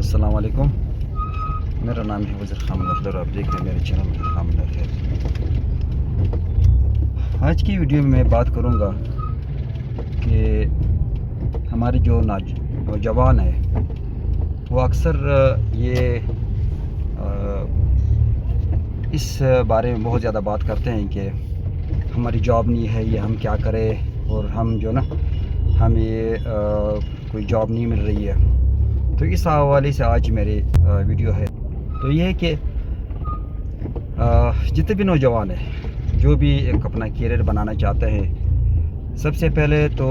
السلام علیکم، میرا نام ہے وزیر خان اور آپ دیکھ رہے ہیں میرے چینل وزیر خان خیر۔ آج کی ویڈیو میں بات کروں گا کہ ہمارے جو نوجوان ہیں وہ اکثر یہ اس بارے میں بہت زیادہ بات کرتے ہیں کہ ہماری جاب نہیں ہے، یہ ہم کیا کریں، اور ہم جو نا ہمیں کوئی جاب نہیں مل رہی ہے۔ تو اس حوالے سے آج میری ویڈیو ہے۔ تو یہ ہے کہ جتنے بھی نوجوان ہیں جو بھی ایک اپنا کیریئر بنانا چاہتے ہیں، سب سے پہلے تو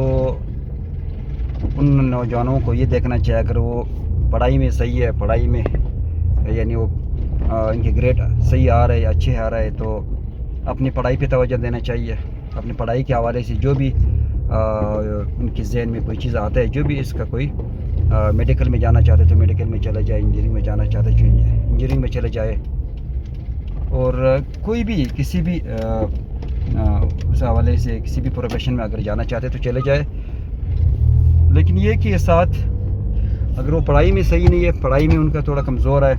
ان نوجوانوں کو یہ دیکھنا چاہیے اگر وہ پڑھائی میں صحیح ہے، پڑھائی میں یعنی وہ ان کے گریڈ صحیح آ رہے اچھے آ رہے تو اپنی پڑھائی پہ توجہ دینا چاہیے۔ اپنی پڑھائی کے حوالے سے جو بھی ان کے ذہن میں کوئی چیز آتا ہے، جو بھی اس کا کوئی میڈیکل میں جانا چاہتے تو میڈیکل میں چلے جائے، انجینئرنگ میں جانا چاہتے تو انجینئرنگ میں چلے جائے، اور کوئی بھی کسی بھی اس حوالے سے کسی بھی پروفیشن میں اگر جانا چاہتے تو چلے جائے۔ لیکن یہ کہ ساتھ اگر وہ پڑھائی میں صحیح نہیں ہے، پڑھائی میں ان کا تھوڑا کمزور ہے،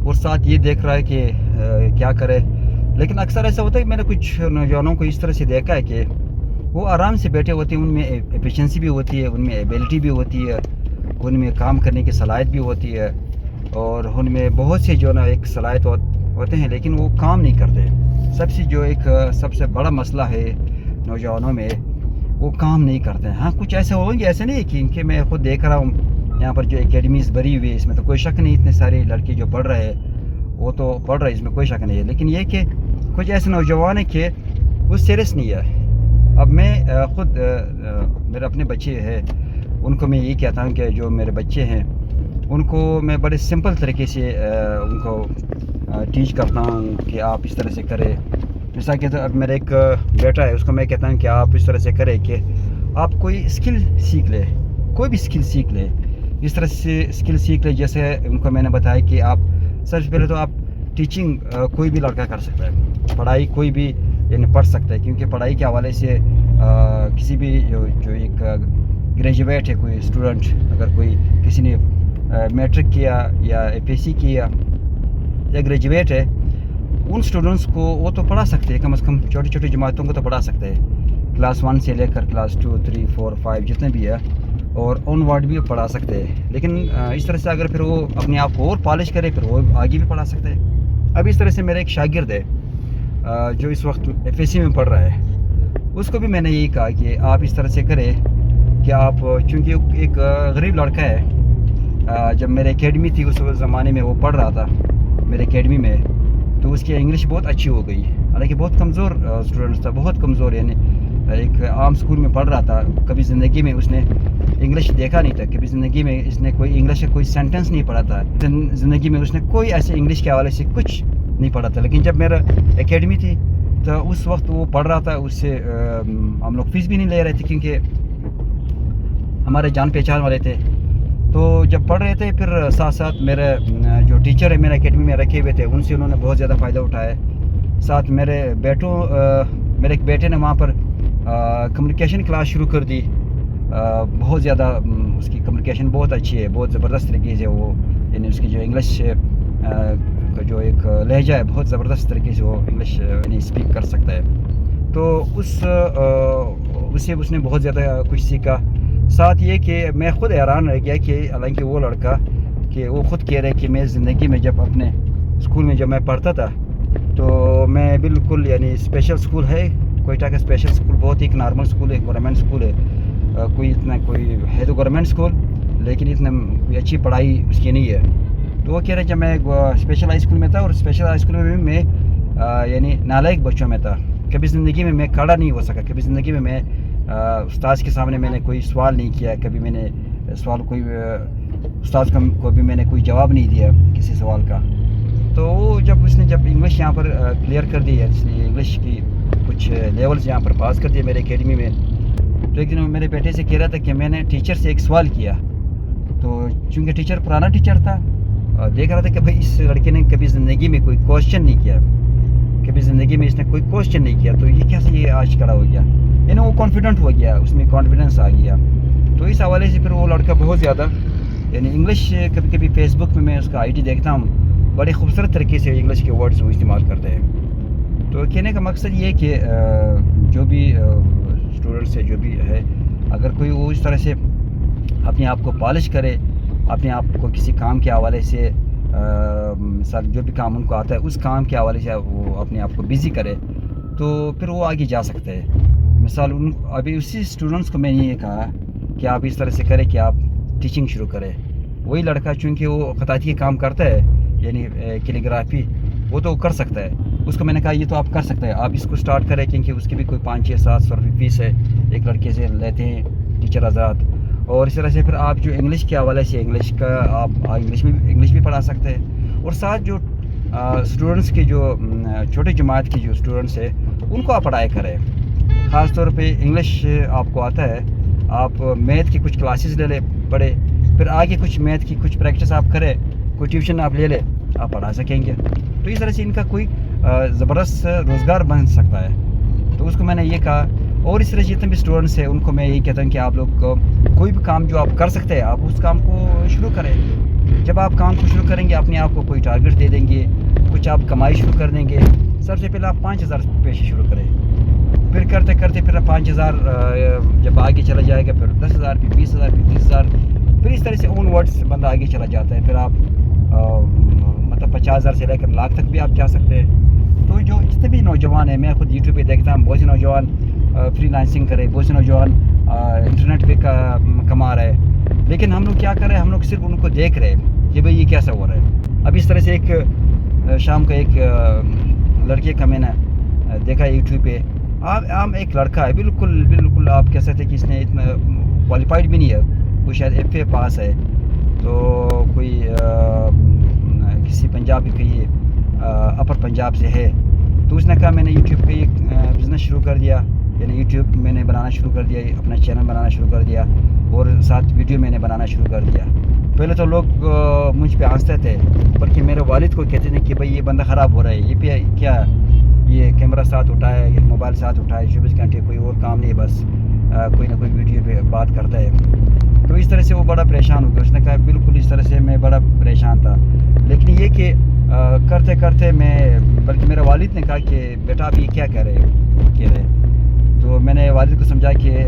اور ساتھ یہ دیکھ رہا ہے کہ کیا کرے، لیکن اکثر ایسا ہوتا ہے کہ میں نے کچھ نوجوانوں کو اس طرح سے دیکھا ہے کہ وہ آرام سے بیٹھے ہوتے ہیں، ان میں ایفیشنسی بھی ہوتی ہے، ان میں ایبیلٹی بھی ہوتی ہے، ان میں کام کرنے کی صلاحیت بھی ہوتی ہے، اور ان میں بہت سے جو نا ایک صلاحیت ہوتے ہیں لیکن وہ کام نہیں کرتے۔ سب سے بڑا مسئلہ ہے نوجوانوں میں، وہ کام نہیں کرتے ہیں۔ ہاں کچھ ایسے ہوں گے، ایسے نہیں کہ میں خود دیکھ رہا ہوں یہاں پر جو اکیڈمیز بھری ہوئی ہے، اس میں تو کوئی شک نہیں، اتنے سارے لڑکے جو پڑھ رہے ہیں وہ تو پڑھ رہے ہیں، اس میں کوئی شک نہیں ہے، لیکن یہ کہ کچھ ایسے نوجوان ہیں کہ وہ سیریس نہیں ہے۔ اب میں خود میرے اپنے بچے ہیں، ان کو میں یہی کہتا ہوں کہ جو میرے بچے ہیں ان کو میں بڑے سمپل طریقے سے ان کو ٹیچ کرتا ہوں کہ آپ اس طرح سے کریں۔ مثال کے طور اب میرا ایک بیٹا ہے، اس کو میں کہتا ہوں کہ آپ اس طرح سے کریں کہ آپ کوئی اسکل سیکھ لیں، کوئی بھی اسکل سیکھ لیں، اس طرح سے اسکل سیکھ لیں۔ جیسے ان کو میں نے بتایا کہ آپ سب سے پہلے تو آپ ٹیچنگ کوئی بھی لڑکا کر سکتا ہے، پڑھائی کوئی بھی یعنی پڑھ سکتا ہے، کیونکہ پڑھائی کے حوالے سے کسی بھی جو ایک گریجویٹ ہے کوئی اسٹوڈنٹ، اگر کسی نے میٹرک کیا یا APSC کیا یا گریجویٹ ہے، ان اسٹوڈنٹس کو وہ تو پڑھا سکتے ہیں، کم از کم چھوٹی چھوٹی جماعتوں کو تو پڑھا سکتے ہیں، کلاس 1 سے لے کر کلاس 2 3 4 5 جتنے بھی ہے، اور آن ورڈ بھی پڑھا سکتے ہیں۔ لیکن اس طرح سے اگر پھر وہ اپنے آپ کو اور پالش کرے پھر وہ آگے بھی پڑھا سکتے ہیں۔ اب اس طرح سے میرا ایک شاگرد ہے جو اس وقت FSC میں پڑھ رہا ہے، اس کو بھی میں نے یہی کہا کہ آپ اس طرح سے کریں کہ آپ چونکہ ایک غریب لڑکا ہے، جب میرے اکیڈمی تھی اس زمانے میں وہ پڑھ رہا تھا میرے اکیڈمی میں، تو اس کی انگلش بہت اچھی ہو گئی، حالانکہ بہت کمزور اسٹوڈنٹ تھا، بہت کمزور، یعنی ایک عام اسکول میں پڑھ رہا تھا، کبھی زندگی میں اس نے انگلش دیکھا نہیں تھا، کبھی زندگی میں اس نے کوئی انگلش کا کوئی سینٹنس نہیں پڑھا تھا، زندگی میں اس نے کوئی ایسے انگلش کے حوالے سے کچھ نہیں پڑھا تھا۔ لیکن جب میرا اکیڈمی تھی تو اس وقت وہ پڑھ رہا تھا، اس سے ہم لوگ فیس بھی نہیں لے رہے تھے کیونکہ ہمارے جان پہچان والے تھے۔ تو جب پڑھ رہے تھے پھر ساتھ ساتھ میرے جو ٹیچر ہے میرے اکیڈمی میں رکھے ہوئے تھے، ان سے انہوں نے بہت زیادہ فائدہ اٹھایا۔ ساتھ میرے ایک بیٹے نے وہاں پر کمیونیکیشن کلاس شروع کر دی، بہت زیادہ اس کی کمیونیکیشن بہت اچھی ہے، بہت زبردست طریقے سے وہ یعنی اس کی جو انگلش کا جو ایک لہجہ ہے بہت زبردست طریقے سے وہ انگلش یعنی اسپیک کر سکتا ہے۔ تو اس سے اس نے بہت زیادہ کچھ سیکھا۔ ساتھ یہ کہ میں خود حیران رہ گیا کہ حالانکہ وہ لڑکا کہ وہ خود کہہ رہے کہ میں زندگی میں جب اپنے اسکول میں جب میں پڑھتا تھا تو میں بالکل یعنی اسپیشل اسکول ہے کوئٹہ کا اسپیشل اسکول، بہت ایک نارمل اسکول ہے، گورنمنٹ اسکول ہے، کوئی ہے تو گورنمنٹ اسکول لیکن اتنا اچھی پڑھائی اس کی نہیں ہے۔ تو وہ کہہ رہے جب میں اسپیشل ہائی اسکول میں تھا، اور اسپیشل ہائی اسکول میں بھی میں یعنی نالائق بچوں میں تھا، کبھی زندگی میں کھڑا نہیں ہو سکا، کبھی زندگی میں استاذ کے سامنے میں نے کوئی سوال نہیں کیا، کبھی میں نے استاذ کو بھی میں نے کوئی جواب نہیں دیا کسی سوال کا۔ تو جب انگلش یہاں پر کلیئر کر دی ہے، اس لیے انگلش کی کچھ لیولز یہاں پر پاس کر دیے میرے اکیڈمی میں، تو ایک دن میرے بیٹے سے کہہ رہا تھا کہ میں نے ٹیچر سے ایک سوال کیا، تو چونکہ ٹیچر پرانا ٹیچر تھا، دیکھ رہا تھا کہ بھائی اس لڑکے نے کبھی زندگی میں کوئی کوشچن نہیں کیا، کبھی زندگی میں اس نے کوئی کوشچن نہیں کیا، تو یہ کیسے یہ آج کھڑا ہو گیا، یعنی وہ کانفیڈنٹ ہو گیا، اس میں کانفیڈنس آ گیا۔ تو اس حوالے سے پھر وہ لڑکا بہت زیادہ یعنی انگلش کبھی کبھی فیس بک میں اس کا ID دیکھتا ہوں، بڑے خوبصورت طریقے سے انگلش کے ورڈز وہ استعمال کرتے ہیں. تو کہنے کا مقصد یہ ہے کہ جو بھی اسٹوڈنٹس ہے، جو بھی ہے، اگر کوئی وہ اس طرح سے اپنے آپ کو پالش کرے، اپنے آپ کو کسی کام کے حوالے سے مثال جو بھی کام ان کو آتا ہے اس کام کے حوالے سے وہ اپنے آپ کو بزی کرے تو پھر وہ آگے جا سکتے ہیں. مثال ابھی اسی اسٹوڈنٹس کو میں نے یہ کہا کہ آپ اس طرح سے کریں کہ آپ ٹیچنگ شروع کریں. وہی لڑکا چونکہ وہ خطاطی کا کام کرتا ہے، یعنی کیلیگرافی، وہ تو کر سکتا ہے. اس کو میں نے کہا یہ تو آپ کر سکتے ہیں، آپ اس کو سٹارٹ کریں، کیونکہ اس کی بھی کوئی 500-700 روپے فیس ہے، ایک لڑکے سے لیتے ہیں ٹیچر حضرات. اور اس طرح سے پھر آپ جو انگلش کے حوالے سے انگلش کا آپ انگلش بھی پڑھا سکتے ہیں. اور ساتھ جو اسٹوڈنٹس کے جو چھوٹے جماعت کے جو اسٹوڈنٹس ہیں ان کو آپ پڑھائی کریں. خاص طور پہ انگلش آپ کو آتا ہے، آپ میتھ کی کچھ کلاسز لے لیں، پڑھے، پھر آگے کچھ میتھ کی کچھ پریکٹس آپ کریں، کوئی ٹیوشن آپ لے لیں، آپ پڑھا سکیں گے. تو اس طرح سے ان کا کوئی زبردست روزگار بن سکتا ہے. تو اس کو میں نے یہ کہا. اور اس طرح سے جتنے بھی اسٹوڈنٹس ہیں ان کو میں یہی کہتا ہوں کہ آپ لوگ کوئی بھی کام جو آپ کر سکتے ہیں آپ اس کام کو شروع کریں. جب آپ کام کو شروع کریں گے اپنے آپ کو کوئی ٹارگیٹ دے دیں گے، کچھ آپ کمائی شروع کر دیں گے. سب سے پہلے آپ 5,000 روپے سے شروع کریں، پھر کرتے کرتے پھر 5,000 جب آگے چلا جائے گا، پھر 10,000، پھر 20,000، پھر 30,000، پھر اس طرح سے اون ورڈس بندہ آگے چلا جاتا ہے. پھر آپ مطلب 50,000 سے لے کر لاکھ تک بھی آپ جا سکتے ہیں. تو جو جتنے بھی نوجوان ہیں، میں خود یوٹیوب پہ دیکھتا ہوں، بہت سے نوجوان فری لانسنگ کرے، بہت سے نوجوان انٹرنیٹ پہ کما رہے ہیں. لیکن ہم لوگ کیا کر رہے ہیں؟ ہم لوگ صرف ان کو دیکھ رہے ہیں کہ بھئی یہ کیسا ہو رہا ہے. اب اس طرح سے ایک شام کو ایک لڑکے کا میں نے دیکھا یوٹیوب پہ. عام ایک لڑکا ہے، بالکل آپ کہہ سکتے کہ اس نے اتنا کوالیفائڈ بھی نہیں ہے، وہ شاید FA پاس ہے، تو کوئی کسی پنجاب کی اپر پنجاب سے ہے. تو اس نے کہا میں نے یوٹیوب پہ ایک بزنس شروع کر دیا، یعنی یوٹیوب میں نے بنانا شروع کر دیا، اپنا چینل بنانا شروع کر دیا، اور ساتھ ویڈیو میں نے بنانا شروع کر دیا. پہلے تو لوگ مجھ پہ ہنستے تھے، بلکہ میرے والد کو کہتے تھے کہ بھئی یہ بندہ خراب ہو رہا ہے، یہ پہ کیا یہ کیمرہ ساتھ اٹھائے، یہ موبائل ساتھ اٹھائے، 24 گھنٹے کوئی اور کام نہیں، بس کوئی نہ کوئی ویڈیو پہ بات کرتا ہے. تو اس طرح سے وہ بڑا پریشان ہو گیا. اس نے کہا بالکل اس طرح سے میں بڑا پریشان تھا. لیکن یہ کہ کرتے کرتے بلکہ میرے والد نے کہا کہ بیٹا آپ یہ کیا کہہ رہے. تو میں نے والد کو سمجھا کہ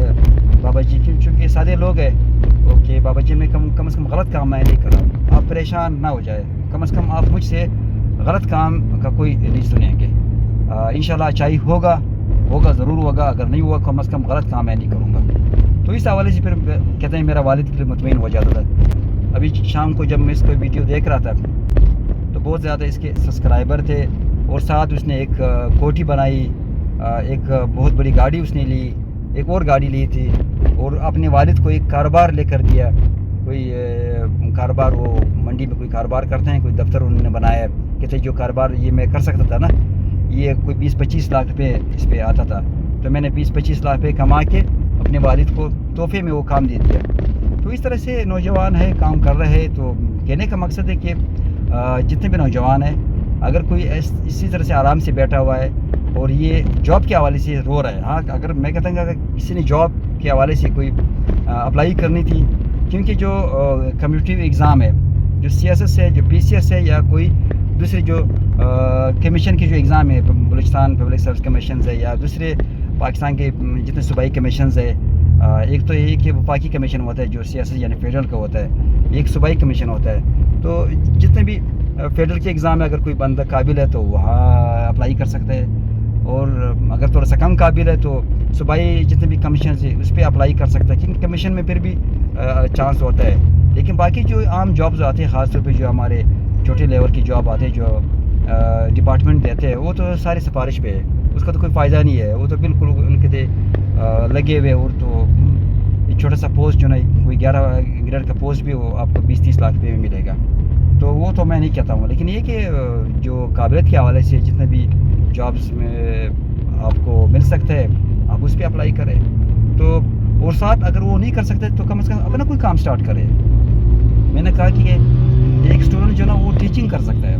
بابا جی چونکہ سادے لوگ ہیں، اوکے بابا جی میں کم از کم غلط کام میں نہیں کر رہا ہوں، آپ پریشان نہ ہو جائے، کم از کم آپ مجھ سے غلط کام کا کوئی نہیں سنیں گے. انشاءاللہ اچھائی ہوگا ضرور ہوگا، اگر نہیں ہوا کم از کم غلط کام میں نہیں کروں گا. تو اس حوالے سے پھر کہتے ہیں میرا والد کے لیے مطمئن ہو جاتا تھا. ابھی شام کو جب میں اس کو ویڈیو دیکھ رہا تھا تو بہت زیادہ اس کے سبسکرائبر تھے، اور ساتھ اس نے ایک کوٹھی بنائی، ایک بہت بڑی گاڑی اس نے لی، ایک اور گاڑی لی تھی، اور اپنے والد کو ایک کاروبار لے کر دیا. کوئی کاروبار، وہ منڈی میں کوئی کاروبار کرتے ہیں، کوئی دفتر انہوں نے بنایا. کہتے جو کاروبار یہ میں کر سکتا تھا نا، یہ کوئی 20-25 لاکھ روپے اس پہ آتا تھا، تو میں نے 20-25 لاکھ روپے کما کے اپنے والد کو تحفے میں وہ کام دے دیا. تو اس طرح سے نوجوان ہے، کام کر رہے ہیں. تو کہنے کا مقصد ہے کہ جتنے بھی نوجوان ہیں، اگر کوئی اسی طرح سے آرام سے بیٹھا ہوا ہے اور یہ جاب کے حوالے سے رو رہا ہے، ہاں اگر میں کہتا ہوں کہ اگر کسی نے جاب کے حوالے سے کوئی اپلائی کرنی تھی، کیونکہ جو کمپٹیٹیو ایگزام ہے، جو CSS ہے، جو PCS ہے، یا کوئی دوسرے جو کمیشن کے جو ایگزام ہے، بلوچستان پبلک سروس کمیشنز ہے، یا دوسرے پاکستان کے جتنے صوبائی کمیشنز ہے، ایک تو یہ کہ وفاقی کمیشن ہوتا ہے جو CSS یعنی فیڈرل کا ہوتا ہے، ایک صوبائی کمیشن ہوتا ہے. تو جتنے بھی فیڈرل کے ایگزام ہے، اگر کوئی بندہ قابل ہے تو وہاں اپلائی کر سکتا ہے، اور اگر تھوڑا سا کم قابل ہے تو صوبائی جتنے بھی کمیشنز ہیں اس پہ اپلائی کر سکتا ہے، کیونکہ کمیشن میں پھر بھی چانس ہوتا ہے. لیکن باقی جو عام جابز آتے ہیں، خاص طور پہ جو ہمارے چھوٹے لیول کی جاب آتے ہیں جو ڈپارٹمنٹ دیتے ہیں، وہ تو سارے سفارش پہ ہے، اس کا تو کوئی فائدہ نہیں ہے. وہ تو بالکل ان کے لگے ہوئے، اور تو ایک چھوٹا سا پوسٹ جو نا کوئی 11 گریڈ کا پوسٹ بھی وہ آپ کو 20-30 لاکھ روپے میں ملے گا. تو وہ تو میں نہیں کہتا ہوں. لیکن یہ کہ جو قابلیت کے حوالے سے جتنے بھی جابس میں آپ کو مل سکتا ہے، آپ اس پہ اپلائی کریں. تو اور ساتھ اگر وہ نہیں کر سکتے تو کم از کم اپنا کوئی کام سٹارٹ کرے. میں نے کہا کہ ایک اسٹوڈنٹ جو نا وہ ٹیچنگ کر سکتا ہے.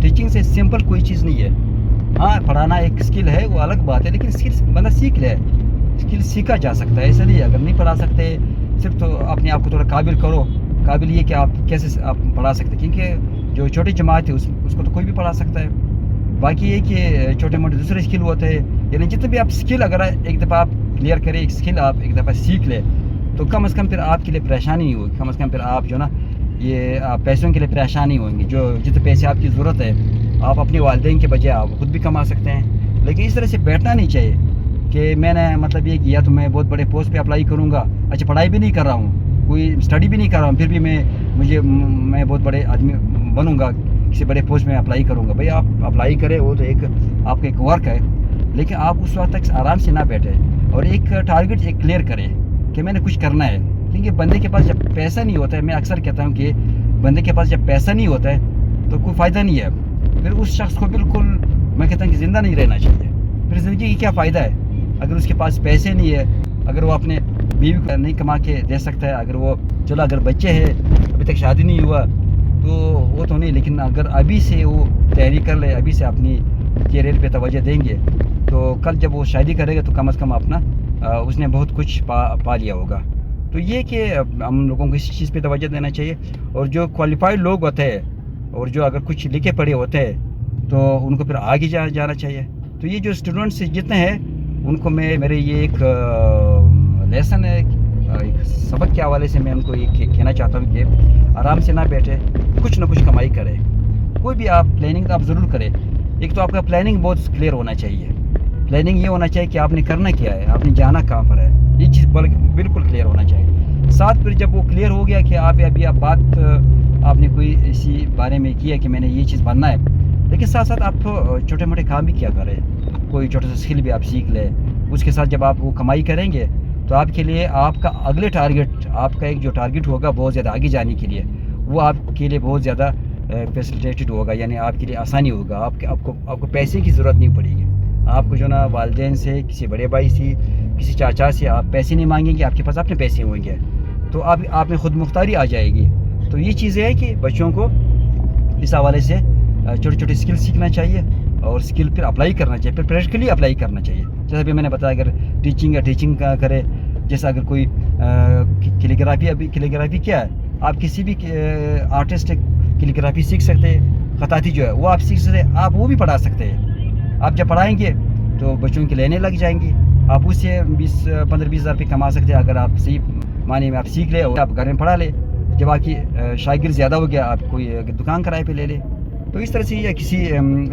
ٹیچنگ سے سمپل کوئی چیز نہیں ہے. ہاں پڑھانا ایک اسکل ہے، وہ الگ بات ہے، لیکن اسکل بندہ سیکھ لے، اسکل سیکھا جا سکتا ہے. ایسا نہیں ہے اگر نہیں پڑھا سکتے، صرف تو اپنے آپ کو تھوڑا قابل کرو قابل یہ کہ آپ کیسے آپ پڑھا سکتے ہیں، کیونکہ جو چھوٹی جماعت ہے اس کو تو کوئی بھی پڑھا سکتا ہے. باقی یہ کہ چھوٹے موٹے دوسرے اسکل ہوتے ہیں، یعنی جتنے بھی آپ اسکل اگر ایک دفعہ آپ کلیئر کریں، ایک اسکل آپ ایک دفعہ سیکھ لیں تو کم از کم پھر آپ کے لیے پریشانی نہیں ہوگی. کم از کم پھر آپ جو نا یہ پیسوں کے لیے پریشان نہیں ہوئیں گے. جو جتنے پیسے آپ کی ضرورت ہے آپ اپنے والدین کے بجائے آپ خود بھی کما سکتے ہیں. لیکن اس طرح سے بیٹھنا نہیں چاہیے کہ میں نے مطلب یہ کیا تو میں بہت بڑے پوسٹ پہ اپلائی کروں گا. اچھا پڑھائی بھی نہیں کر رہا ہوں، کوئی اسٹڈی بھی نہیں کر رہا ہوں، پھر بھی میں بہت بڑے آدمی بنوں گا، کسی بڑے پوسٹ میں اپلائی کروں گا. بھائی آپ اپلائی کریں، وہ تو آپ کا ایک ورک ہے، لیکن آپ اس وقت تک آرام سے نہ بیٹھے اور ایک ٹارگٹ ایک کلیئر کریں کہ میں نے کچھ کرنا ہے. کیونکہ بندے کے پاس جب پیسہ نہیں ہوتا ہے، میں اکثر کہتا ہوں کہ بندے کے پاس جب پیسہ نہیں ہوتا ہے تو کوئی فائدہ نہیں ہے. پھر اس شخص کو بالکل میں کہتا ہوں کہ زندہ نہیں رہنا چاہیے. پھر زندگی کی کیا فائدہ ہے اگر اس کے پاس پیسے نہیں ہے، اگر وہ اپنے بیوی کو نہیں کما کے دے سکتا ہے، اگر بچے ہیں ابھی تک شادی نہیں ہوا تو وہ تو نہیں، لیکن اگر ابھی سے وہ تیاری کر لے، ابھی سے اپنی کیریئر پہ توجہ دیں گے تو کل جب وہ شادی کرے گا تو کم از کم اپنا اس نے بہت کچھ پا لیا ہوگا. تو یہ کہ ہم لوگوں کو اس چیز پہ توجہ دینا چاہیے. اور جو کوالیفائڈ لوگ ہوتے ہیں اور جو اگر کچھ لکھے پڑھے ہوتے ہیں تو ان کو پھر آگے جانا چاہیے. تو یہ جو اسٹوڈنٹس جتنے ہیں ان کو میرے یہ ایک لیسن ہے، ایک سبق کے حوالے سے میں ان کو یہ کہنا چاہتا ہوں کہ آرام سے نہ بیٹھے، کچھ نہ کچھ کمائی کرے. کوئی بھی آپ پلاننگ تو آپ ضرور کریں. ایک تو آپ کا پلاننگ بہت کلیئر ہونا چاہیے. پلاننگ یہ ہونا چاہیے کہ آپ نے کرنا کیا ہے، آپ نے جانا کہاں پر ہے، یہ چیز بالکل کلیئر ہونا چاہیے. ساتھ پھر جب وہ کلیئر ہو گیا کہ آپ نے کوئی اسی بارے میں کیا کہ میں نے یہ چیز بننا ہے، لیکن ساتھ ساتھ آپ چھوٹے موٹے کام بھی کیا کریں. کوئی چھوٹا سا اسکل بھی آپ سیکھ لیں. اس کے ساتھ جب آپ وہ کمائی کریں گے تو آپ کے لیے آپ کا اگلے ٹارگٹ، آپ کا ایک جو ٹارگٹ ہوگا بہت زیادہ آگے جانے کے لیے، وہ آپ کے لیے بہت زیادہ فیسیلیٹیڈ ہوگا. یعنی آپ کے لیے آسانی ہوگا. آپ کو پیسے کی ضرورت نہیں پڑے گی. آپ کو جو نا والدین سے، کسی بڑے بھائی سے، کسی چاچا سے آپ پیسے نہیں مانگیں گے، آپ کے پاس اپنے پیسے ہوئیں گے تو آپ میں خود مختاری آ جائے گی. تو یہ چیزیں ہے کہ بچوں کو اس حوالے سے چھوٹے چھوٹے اسکل سیکھنا چاہیے اور اسکل پھر اپلائی کرنا چاہیے، پھر پریکٹیکلی اپلائی کرنا چاہیے. جیسا بھی میں نے بتایا، اگر ٹیچنگ کا کرے، جیسا اگر کوئی کیلیگرافی کیا ہے، آپ کسی بھی آرٹسٹ کیلیگرافی سیکھ سکتے ہیں. خطاطی جو ہے وہ آپ سیکھ سکتے ہیں، آپ وہ بھی پڑھا سکتے ہیں. آپ جب پڑھائیں گے تو بچوں کی لینے لگ جائیں گی، آپ اس سے 15-20 ہزار روپے کما سکتے ہیں اگر آپ صحیح معنی میں آپ سیکھ لیں اور آپ گھر میں پڑھا لیں. جب آپ کی شاگرد زیادہ ہو گیا، آپ کوئی دکان کرائے پہ لے لیں. تو اس طرح سے یا کسی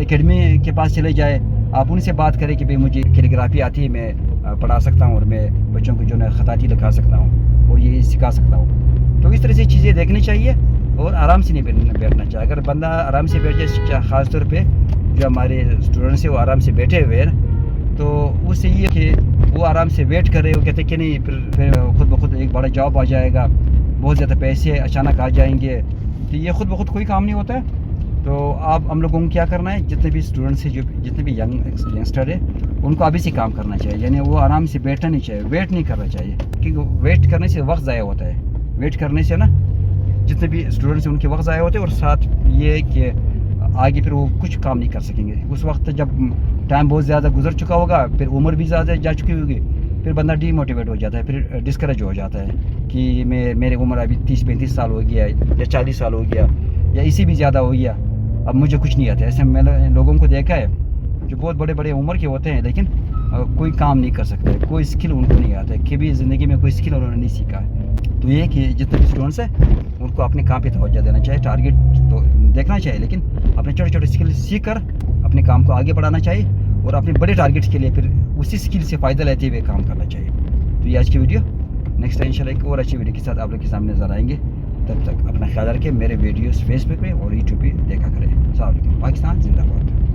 اکیڈمی کے پاس چلے جائے، آپ ان سے بات کریں کہ بھئی مجھے کیلیگرافی آتی ہے، میں پڑھا سکتا ہوں اور میں بچوں کو جو ہے خطاطی لکھا سکتا ہوں اور یہ سکھا سکتا ہوں. تو اس طرح سے چیزیں دیکھنی چاہیے اور آرام سے نہیں بیٹھنا چاہیے. اگر بندہ آرام سے بیٹھ جائے، خاص طور پہ جو ہمارے اسٹوڈنٹس ہیں وہ آرام سے بیٹھے ہوئے ہیں، تو اس سے یہ کہ وہ آرام سے ویٹ کرے. وہ کہتے ہیں کہ نہیں پھر خود بخود ایک بڑا جاب آ جائے گا، بہت زیادہ پیسے اچانک آ جائیں گے. تو یہ خود بخود کوئی کام نہیں ہوتا ہے. تو ہم لوگوں کو کیا کرنا ہے، جتنے بھی اسٹوڈنٹس ہیں، جتنے بھی ینگسٹر ہیں، ان کو ابھی سے کام کرنا چاہیے. یعنی وہ آرام سے بیٹھنا نہیں چاہیے، ویٹ نہیں کرنا چاہیے، کیونکہ ویٹ کرنے سے وقت ضائع ہوتا ہے. ویٹ کرنے سے نا جتنے بھی اسٹوڈنٹس ہیں ان کے وقت ضائع ہوتے ہیں، اور ساتھ یہ کہ آگے پھر وہ کچھ کام نہیں کر سکیں گے. اس وقت جب ٹائم بہت زیادہ گزر چکا ہوگا، پھر عمر بھی زیادہ جا چکی ہوگی، پھر بندہ ڈی موٹیویٹ ہو جاتا ہے، پھر ڈسکریج ہو جاتا ہے کہ میری عمر ابھی 30-35 سال ہو گیا یا 40 سال ہو گیا یا اسی بھی زیادہ ہو گیا، اب مجھے کچھ نہیں آتا. ایسے میں نے لوگوں کو دیکھا ہے جو بہت بڑے عمر کے ہوتے ہیں لیکن کوئی کام نہیں کر سکتے، کوئی اسکل ان کو نہیں آتا ہے، کبھی زندگی میں کوئی اسکل انہوں نے نہیں سیکھا ہے. تو یہ کہ جتنے بھی اسٹوڈنٹس ہیں ان کو اپنے کام پہ توجہ دینا چاہیے، ٹارگیٹ تو دیکھنا چاہیے، لیکن اپنے چھوٹے چھوٹے اسکل سیکھ کر اپنے کام کو آگے بڑھانا چاہیے اور اپنے بڑے ٹارگیٹس کے لیے پھر اسی اسکل سے فائدہ لیتے ہوئے کام کرنا چاہیے. تو یہ آج کی ویڈیو، نیکسٹ ٹائم انشاءاللہ ایک اور اچھی ویڈیو کے ساتھ آپ لوگ کے سامنے نظر آئیں گے. تب تک اپنا خیال رکھیں. میرے ویڈیوز فیس بک پہ اور یوٹیوب پہ دیکھا کریں. السلام علیکم. پاکستان زندہ باد.